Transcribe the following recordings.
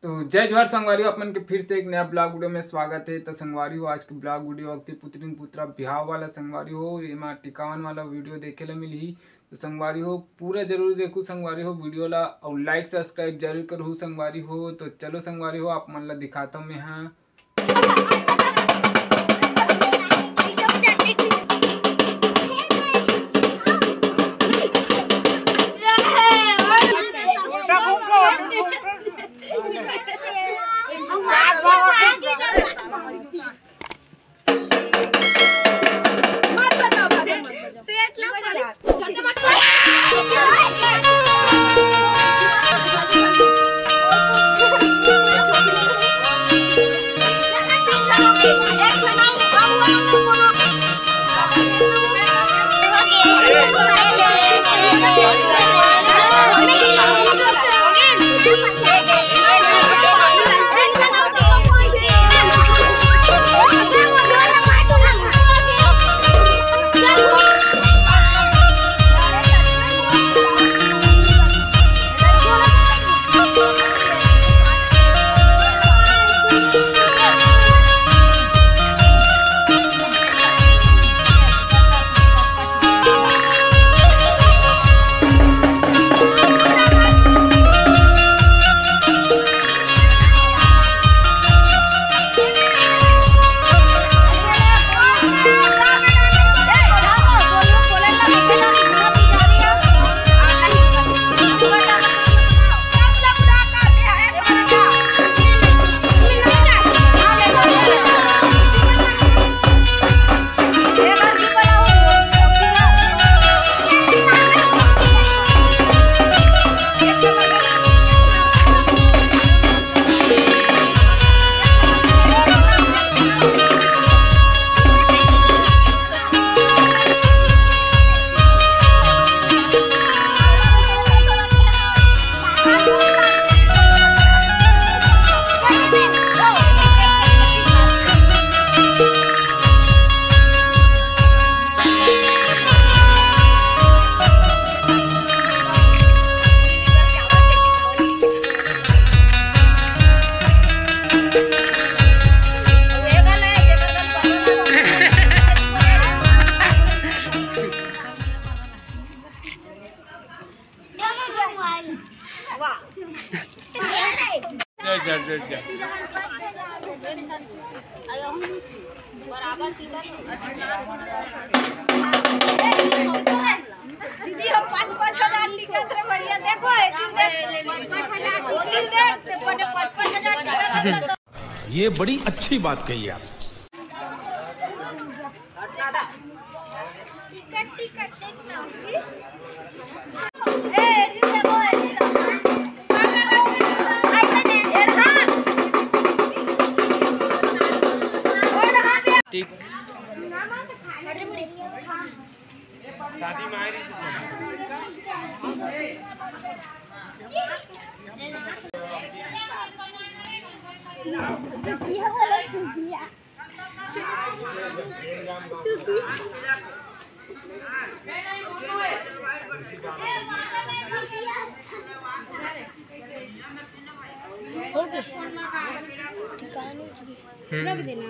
तो जय जोहार संगवारी, अपन के फिर से एक नया ब्लॉग वीडियो में स्वागत है। तो संगवारी हो, आज के ब्लॉग वीडियो अगती पुत्रिन पुत्रा बिहाव वाला संगवारी हो, एमा टिकावन वाला वीडियो देखे ला मिली। तो संगवारी हो पूरा जरूर देखो संगवारी हो वीडियो ला, और लाइक सब्सक्राइब जरूर करो संगवारी हो। तो चलो संगवारी हो, आप मन ला दिखाता हूँ मैं। हाँ दीदी हम 5,000 लिखत रे भैया, देखो दिल देख 5,000 लिखत। ये बड़ी अच्छी बात कही आप। टिकट देखना शादी में आई रख देना।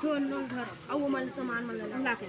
दोनों घर और वो सामान ला के